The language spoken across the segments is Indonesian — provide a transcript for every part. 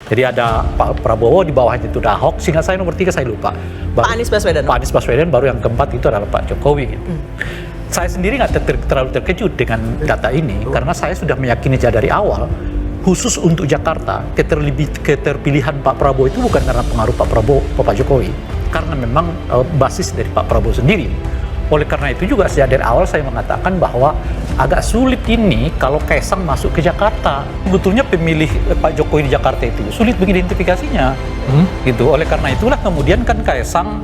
Jadi ada Pak Prabowo, di bawahnya itu ada Ahok, seingat saya nomor 3 saya lupa. Pak Anies Baswedan. Pak Anies Baswedan, baru yang keempat itu adalah Pak Jokowi gitu. Saya sendiri nggak terlalu terkejut dengan data ini, karena saya sudah meyakini dari awal, khusus untuk Jakarta, keterpilihan Pak Prabowo itu bukan karena pengaruh Pak Jokowi, karena memang basis dari Pak Prabowo sendiri. Oleh karena itu juga sejak dari awal saya mengatakan bahwa agak sulit ini kalau Kaisang masuk ke Jakarta. Sebetulnya pemilih Pak Jokowi di Jakarta itu sulit mengidentifikasinya. Gitu. Oleh karena itulah kemudian kan Kaisang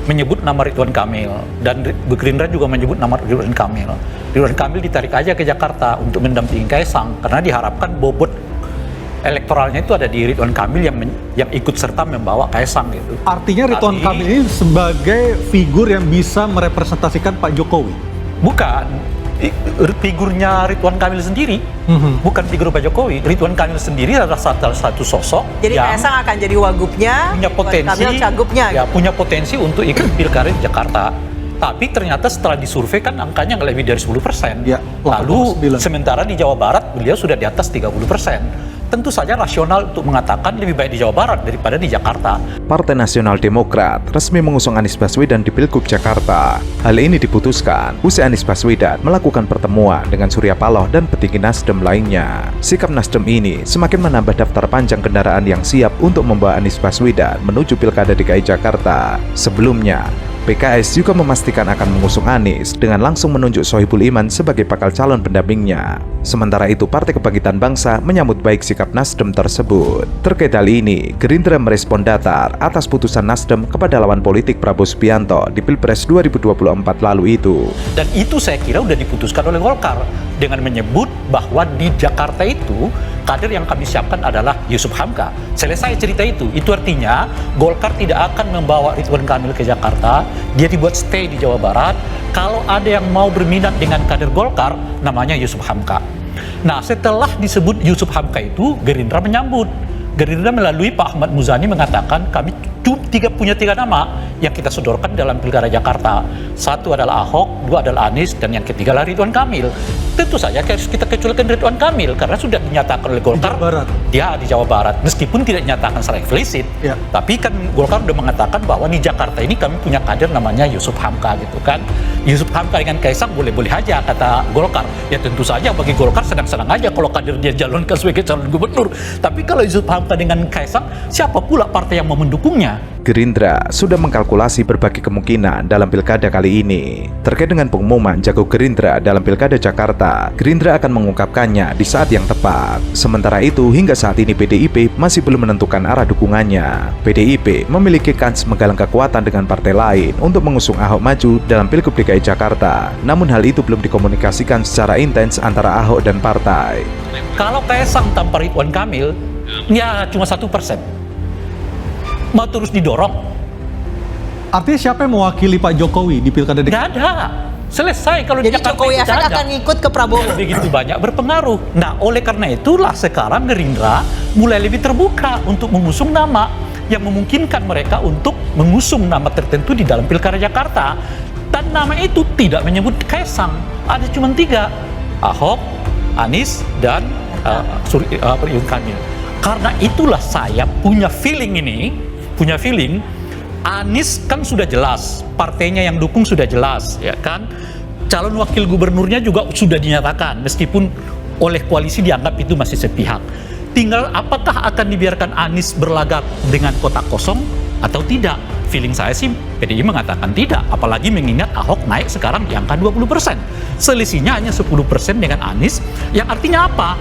menyebut nama Ridwan Kamil, dan Gerindra juga menyebut nama Ridwan Kamil. Ridwan Kamil ditarik aja ke Jakarta untuk mendampingi Kaisang, karena diharapkan bobot elektoralnya itu ada di Ridwan Kamil yang ikut serta membawa Kaisang gitu. Artinya Ridwan Kamil ini sebagai figur yang bisa merepresentasikan Pak Jokowi? Bukan, figurnya Ridwan Kamil sendiri, bukan figur Pak Jokowi. Ridwan Kamil sendiri adalah satu sosok. Jadi Kaisang akan jadi wagubnya, punya potensi, Kamil cagupnya. Ya, punya potensi untuk ikut pilkada di Jakarta. Tapi ternyata setelah disurvei kan angkanya nggak lebih dari 10%. Ya, Lalu sementara di Jawa Barat beliau sudah di atas 30%. Tentu saja rasional untuk mengatakan lebih baik di Jawa Barat daripada di Jakarta. Partai Nasional Demokrat resmi mengusung Anies Baswedan di Pilgub Jakarta. Hal ini diputuskan usai Anies Baswedan melakukan pertemuan dengan Surya Paloh dan petinggi Nasdem lainnya. Sikap Nasdem ini semakin menambah daftar panjang kendaraan yang siap untuk membawa Anies Baswedan menuju Pilkada DKI Jakarta. Sebelumnya, PKS juga memastikan akan mengusung Anies dengan langsung menunjuk Sohibul Iman sebagai bakal calon pendampingnya. Sementara itu, Partai Kebangkitan Bangsa menyambut baik sikap Nasdem tersebut. Terkait hal ini, Gerindra merespon datar atas putusan Nasdem kepada lawan politik Prabowo Subianto di Pilpres 2024 lalu itu. Dan itu saya kira sudah diputuskan oleh Golkar dengan menyebut bahwa di Jakarta itu kader yang kami siapkan adalah Yusuf Hamka. Selesai cerita itu. Itu artinya Golkar tidak akan membawa Ridwan Kamil ke Jakarta. Dia dibuat stay di Jawa Barat. Kalau ada yang mau berminat dengan kader Golkar, namanya Yusuf Hamka. Nah, setelah disebut Yusuf Hamka itu, Gerindra menyambut. Gerindra melalui Pak Ahmad Muzani mengatakan kami punya tiga nama yang kita sodorkan dalam Pilkada Jakarta. Satu adalah Ahok, dua adalah Anies, dan yang ketiga adalah Ridwan Kamil. Tentu saja harus kita kecualikan Ridwan Kamil karena sudah dinyatakan oleh Golkar dia di Jawa Barat, meskipun tidak dinyatakan secara eksplisit. Ya. Tapi kan Golkar sudah mengatakan bahwa di Jakarta ini kami punya kader namanya Yusuf Hamka gitu kan. Yusuf Hamka dengan Kaisang boleh-boleh aja kata Golkar. Ya tentu saja bagi Golkar senang-senang aja kalau kader dia calonkan sebagai calon gubernur. Tapi kalau Yusuf Hamka dengan Kaisang, siapa pula partai yang mau mendukungnya? Gerindra sudah mengkalkulasi berbagai kemungkinan dalam pilkada kali ini. Terkait dengan pengumuman jago Gerindra dalam pilkada Jakarta, Gerindra akan mengungkapkannya di saat yang tepat. Sementara itu, hingga saat ini PDIP masih belum menentukan arah dukungannya. PDIP memiliki kans menggalang kekuatan dengan partai lain untuk mengusung Ahok maju dalam Pilgub DKI Jakarta. Namun hal itu belum dikomunikasikan secara intens antara Ahok dan partai. Kalau Kaisang tanpa Ridwan Kamil, ya cuma 1%. Mau terus didorong. Artinya siapa yang mewakili Pak Jokowi di Pilkada DKI? Nggak ada. Selesai kalau jadi Jokowi akan ngikut ke Prabowo. Begitu banyak berpengaruh. Nah, oleh karena itulah sekarang Gerindra mulai lebih terbuka untuk mengusung nama yang memungkinkan mereka untuk mengusung nama tertentu di dalam Pilkada Jakarta. Dan nama itu tidak menyebut Kaisang. Ada cuma 3. Ahok, Anies, dan Ridwan Kamil. Karena itulah saya punya feeling Anies kan sudah jelas, partainya yang dukung sudah jelas, ya kan. Calon wakil gubernurnya juga sudah dinyatakan, meskipun oleh koalisi dianggap itu masih sepihak. Tinggal apakah akan dibiarkan Anies berlagak dengan kotak kosong atau tidak? Feeling saya sih PDI mengatakan tidak, apalagi mengingat Ahok naik sekarang di angka 20%. Selisihnya hanya 10% dengan Anies, yang artinya apa?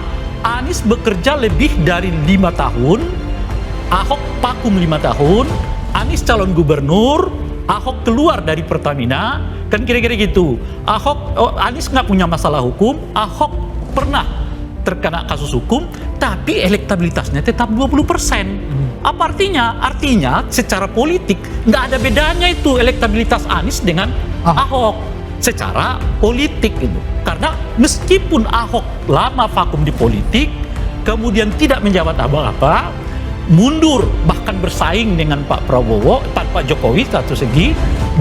Anies bekerja lebih dari 5 tahun, Ahok vakum 5 tahun, Anies calon gubernur, Ahok keluar dari Pertamina, kan kira-kira gitu. Anies nggak punya masalah hukum, Ahok pernah terkena kasus hukum, tapi elektabilitasnya tetap 20%. Apa artinya? Artinya secara politik nggak ada bedanya itu elektabilitas Anies dengan Ahok secara politik itu. Karena meskipun Ahok lama vakum di politik, kemudian tidak menjabat apa-apa, mundur bahkan bersaing dengan Pak Prabowo, Pak Jokowi satu segi,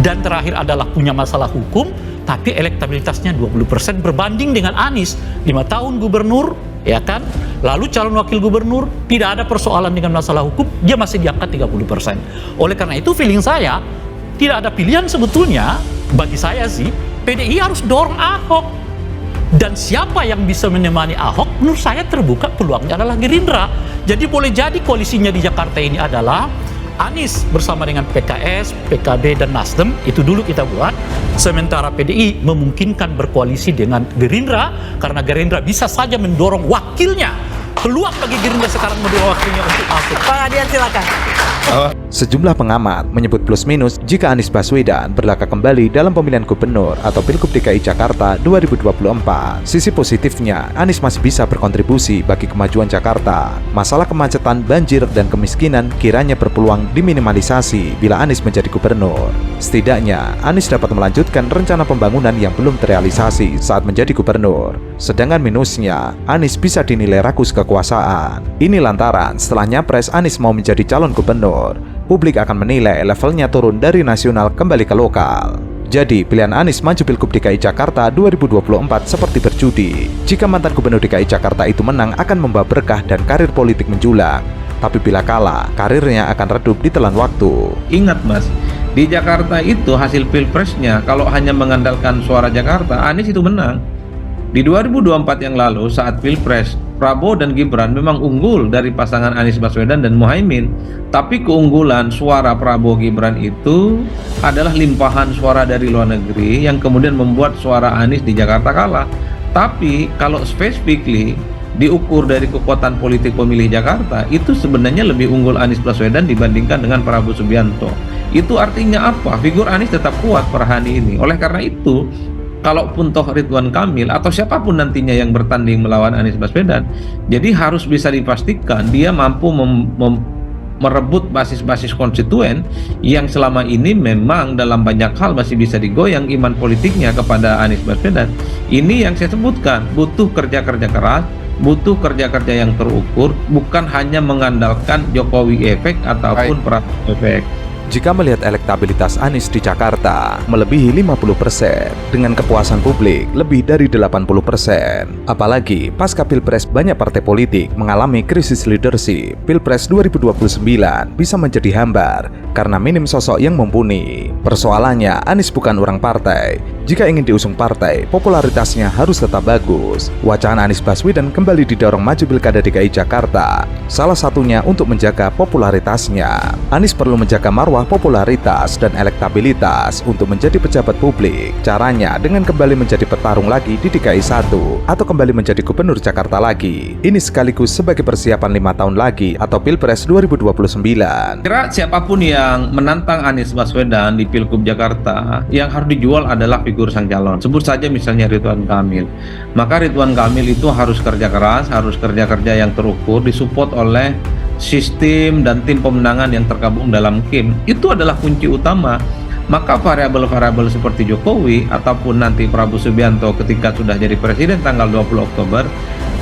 dan terakhir adalah punya masalah hukum, tapi elektabilitasnya 20% berbanding dengan Anies 5 tahun gubernur, ya kan? Lalu calon wakil gubernur tidak ada persoalan dengan masalah hukum, dia masih di angka 30%. Oleh karena itu feeling saya tidak ada pilihan sebetulnya bagi saya sih, PDI harus dorong Ahok. Dan siapa yang bisa menemani Ahok, menurut saya terbuka peluangnya adalah Gerindra. Jadi boleh jadi koalisinya di Jakarta ini adalah Anies bersama dengan PKS, PKB, dan Nasdem, itu dulu kita buat. Sementara PDI memungkinkan berkoalisi dengan Gerindra, karena Gerindra bisa saja mendorong wakilnya. Peluang bagi Gerindra sekarang mendorong wakilnya untuk masuk. Bang Adian silakan. Sejumlah pengamat menyebut plus minus jika Anies Baswedan berlaga kembali dalam pemilihan gubernur atau Pilgub DKI Jakarta 2024. Sisi positifnya, Anies masih bisa berkontribusi bagi kemajuan Jakarta. Masalah kemacetan, banjir, dan kemiskinan kiranya berpeluang diminimalisasi bila Anies menjadi gubernur. Setidaknya, Anies dapat melanjutkan rencana pembangunan yang belum terrealisasi saat menjadi gubernur. Sedangkan minusnya, Anies bisa dinilai rakus kekuasaan. Ini lantaran setelah nyapres Anies mau menjadi calon gubernur, publik akan menilai levelnya turun dari nasional kembali ke lokal. Jadi, pilihan Anies maju Pilgub DKI Jakarta 2024 seperti berjudi. Jika mantan gubernur DKI Jakarta itu menang, akan membawa berkah dan karir politik menjulang. Tapi bila kalah, karirnya akan redup ditelan waktu. Ingat Mas, di Jakarta itu hasil pilpresnya kalau hanya mengandalkan suara Jakarta, Anies itu menang. Di 2024 yang lalu saat pilpres, Prabowo dan Gibran memang unggul dari pasangan Anies Baswedan dan Muhaimin. Tapi keunggulan suara Prabowo Gibran itu adalah limpahan suara dari luar negeri yang kemudian membuat suara Anies di Jakarta kalah. Tapi kalau specifically diukur dari kekuatan politik pemilih Jakarta, itu sebenarnya lebih unggul Anies Baswedan dibandingkan dengan Prabowo Subianto. Itu artinya apa? Figur Anies tetap kuat per hari ini. Oleh karena itu, kalaupun toh Ridwan Kamil atau siapapun nantinya yang bertanding melawan Anies Baswedan, jadi harus bisa dipastikan dia mampu merebut basis-basis konstituen yang selama ini memang dalam banyak hal masih bisa digoyang iman politiknya kepada Anies Baswedan. Ini yang saya sebutkan, butuh kerja-kerja keras, butuh kerja-kerja yang terukur, bukan hanya mengandalkan Jokowi efek ataupun Prabowo efek. Jika melihat elektabilitas Anies di Jakarta melebihi 50% dengan kepuasan publik lebih dari 80%. Apalagi pasca Pilpres banyak partai politik mengalami krisis leadership. Pilpres 2029 bisa menjadi hambar karena minim sosok yang mumpuni. Persoalannya, Anies bukan orang partai. Jika ingin diusung partai, popularitasnya harus tetap bagus. Wacana Anies Baswedan kembali didorong maju Pilkada DKI Jakarta. Salah satunya untuk menjaga popularitasnya. Anies perlu menjaga marwah popularitas dan elektabilitas untuk menjadi pejabat publik. Caranya dengan kembali menjadi petarung lagi di DKI 1 atau kembali menjadi gubernur Jakarta lagi. Ini sekaligus sebagai persiapan 5 tahun lagi atau Pilpres 2029. Kira siapapun yang menantang Anies Baswedan di Pilgub Jakarta, yang harus dijual adalah figur sang calon. Sebut saja misalnya Ridwan Kamil. Maka Ridwan Kamil itu harus kerja keras, harus kerja-kerja yang terukur, disupport oleh sistem dan tim pemenangan yang tergabung dalam KIM. Itu adalah kunci utama. Maka variabel-variabel seperti Jokowi ataupun nanti Prabowo Subianto ketika sudah jadi presiden tanggal 20 Oktober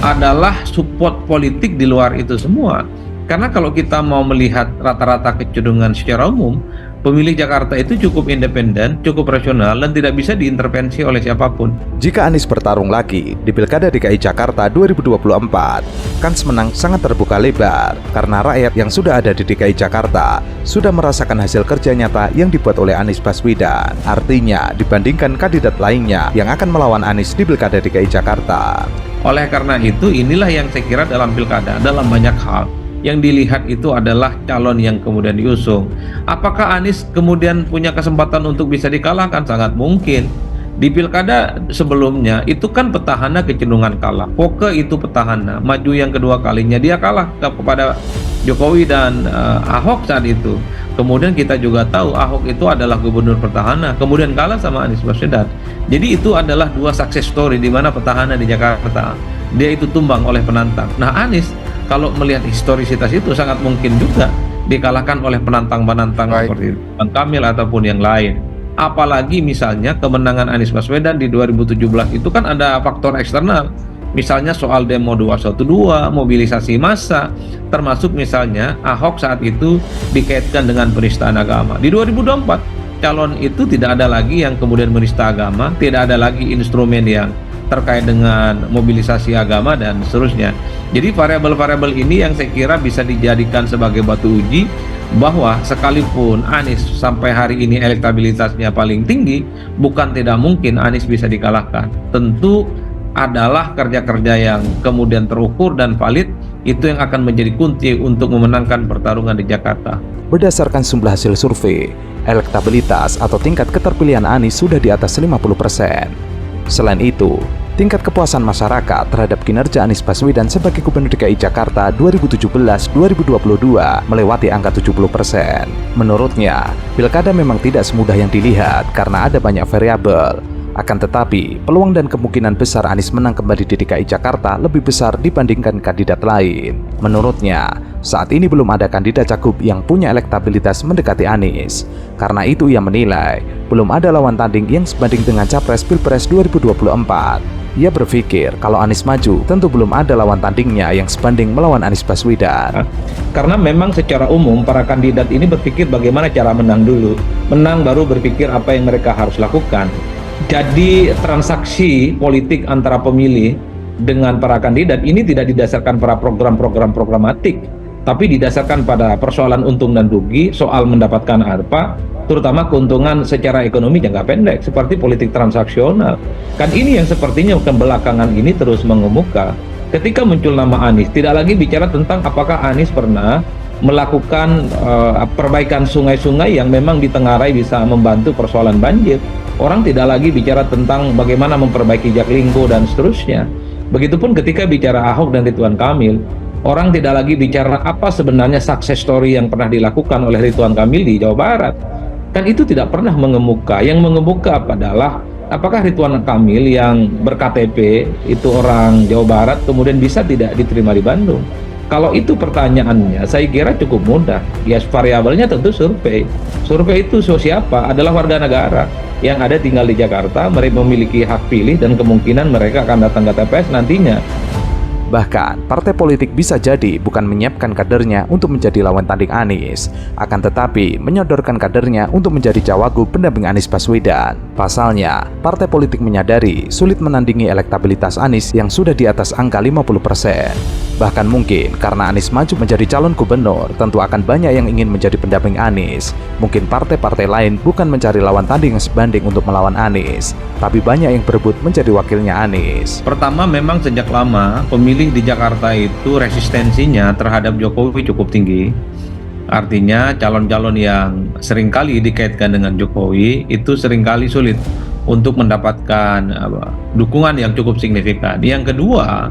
adalah support politik di luar itu semua. Karena kalau kita mau melihat rata-rata kecenderungan secara umum, pemilih Jakarta itu cukup independen, cukup rasional, dan tidak bisa diintervensi oleh siapapun. Jika Anies bertarung lagi di Pilkada DKI Jakarta 2024, kans menang sangat terbuka lebar karena rakyat yang sudah ada di DKI Jakarta sudah merasakan hasil kerja nyata yang dibuat oleh Anies Baswedan. Artinya, dibandingkan kandidat lainnya yang akan melawan Anies di Pilkada DKI Jakarta. Oleh karena itu, inilah yang saya kira dalam pilkada, dalam banyak hal, yang dilihat itu adalah calon yang kemudian diusung. Apakah Anies kemudian punya kesempatan untuk bisa dikalahkan? Sangat mungkin. Di pilkada sebelumnya itu kan petahana kecenderungan kalah. Foke itu petahana, maju yang kedua kalinya dia kalah kepada Jokowi dan Ahok saat itu. Kemudian kita juga tahu Ahok itu adalah gubernur petahana, kemudian kalah sama Anies Baswedan. Jadi itu adalah dua success story di mana petahana di Jakarta dia itu tumbang oleh penantang. Nah, Anies kalau melihat historisitas itu sangat mungkin juga dikalahkan oleh penantang-penantang seperti Ridwan Kamil ataupun yang lain. Apalagi misalnya kemenangan Anies Baswedan di 2017 itu kan ada faktor eksternal. Misalnya soal demo 212, mobilisasi massa, termasuk misalnya Ahok saat itu dikaitkan dengan penistaan agama. Di 2024 calon itu tidak ada lagi yang kemudian menista agama, tidak ada lagi instrumen yang terkait dengan mobilisasi agama dan seterusnya. Jadi variabel-variabel ini yang saya kira bisa dijadikan sebagai batu uji bahwa sekalipun Anies sampai hari ini elektabilitasnya paling tinggi, bukan tidak mungkin Anies bisa dikalahkan. Tentu adalah kerja-kerja yang kemudian terukur dan valid, itu yang akan menjadi kunci untuk memenangkan pertarungan di Jakarta. Berdasarkan sejumlah hasil survei, elektabilitas atau tingkat keterpilihan Anies sudah di atas 50%. Selain itu, tingkat kepuasan masyarakat terhadap kinerja Anies Baswedan sebagai Gubernur DKI Jakarta 2017-2022 melewati angka 70%. Menurutnya, pilkada memang tidak semudah yang dilihat karena ada banyak variabel. Akan tetapi, peluang dan kemungkinan besar Anies menang kembali di DKI Jakarta lebih besar dibandingkan kandidat lain. Menurutnya, saat ini belum ada kandidat cagup yang punya elektabilitas mendekati Anies. Karena itu ia menilai, belum ada lawan tanding yang sebanding dengan Capres Pilpres 2024. Ia berpikir kalau Anies maju, tentu belum ada lawan tandingnya yang sebanding melawan Anies Baswedan. Karena memang secara umum para kandidat ini berpikir bagaimana cara menang dulu. Menang baru berpikir apa yang mereka harus lakukan. Jadi transaksi politik antara pemilih dengan para kandidat ini tidak didasarkan pada program-program programatik, tapi didasarkan pada persoalan untung dan rugi, soal mendapatkan apa, terutama keuntungan secara ekonomi jangka pendek, seperti politik transaksional. Kan ini yang sepertinya belakangan ini terus mengemuka. Ketika muncul nama Anies, tidak lagi bicara tentang apakah Anies pernah melakukan perbaikan sungai-sungai yang memang ditengarai bisa membantu persoalan banjir. Orang tidak lagi bicara tentang bagaimana memperbaiki Jaklingko dan seterusnya. Begitupun ketika bicara Ahok dan Ridwan Kamil, orang tidak lagi bicara apa sebenarnya success story yang pernah dilakukan oleh Ridwan Kamil di Jawa Barat. Kan itu tidak pernah mengemuka. Yang mengemuka adalah apakah Ridwan Kamil yang ber-KTP itu orang Jawa Barat kemudian bisa tidak diterima di Bandung. Kalau itu pertanyaannya, saya kira cukup mudah. Ya, variabelnya tentu survei. Survei itu siapa? Adalah warga negara yang ada tinggal di Jakarta, mereka memiliki hak pilih dan kemungkinan mereka akan datang ke TPS nantinya. Bahkan, partai politik bisa jadi bukan menyiapkan kadernya untuk menjadi lawan tanding Anies, akan tetapi menyodorkan kadernya untuk menjadi cawagup pendamping Anies Baswedan. Pasalnya, partai politik menyadari sulit menandingi elektabilitas Anies yang sudah di atas angka 50%. Bahkan mungkin karena Anies maju menjadi calon gubernur, tentu akan banyak yang ingin menjadi pendamping Anies. Mungkin partai-partai lain bukan mencari lawan tanding yang sebanding untuk melawan Anies, tapi banyak yang berebut menjadi wakilnya Anies. Pertama, memang sejak lama pemilih di Jakarta itu resistensinya terhadap Jokowi cukup tinggi. Artinya calon-calon yang seringkali dikaitkan dengan Jokowi itu seringkali sulit untuk mendapatkan dukungan yang cukup signifikan. Yang kedua,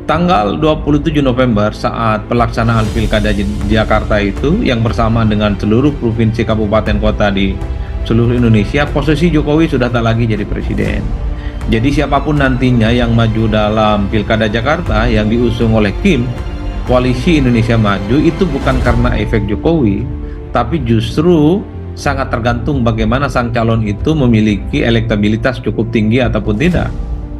tanggal 27 November saat pelaksanaan Pilkada Jakarta itu yang bersamaan dengan seluruh provinsi kabupaten kota di seluruh Indonesia, posisi Jokowi sudah tak lagi jadi presiden. Jadi siapapun nantinya yang maju dalam Pilkada Jakarta yang diusung oleh Kim, Koalisi Indonesia Maju, itu bukan karena efek Jokowi, tapi justru sangat tergantung bagaimana sang calon itu memiliki elektabilitas cukup tinggi ataupun tidak.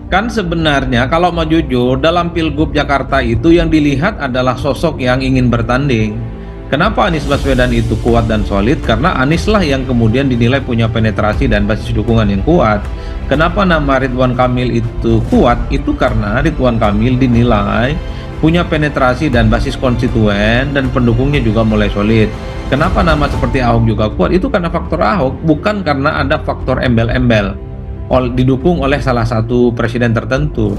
Kan sebenarnya kalau mau jujur, dalam Pilgub Jakarta itu yang dilihat adalah sosok yang ingin bertanding. Kenapa Anies Baswedan itu kuat dan solid? Karena Anies lah yang kemudian dinilai punya penetrasi dan basis dukungan yang kuat. Kenapa nama Ridwan Kamil itu kuat? Itu karena Ridwan Kamil dinilai punya penetrasi dan basis konstituen dan pendukungnya juga mulai solid. Kenapa nama seperti Ahok juga kuat? Itu karena faktor Ahok, bukan karena ada faktor embel-embel didukung oleh salah satu presiden tertentu.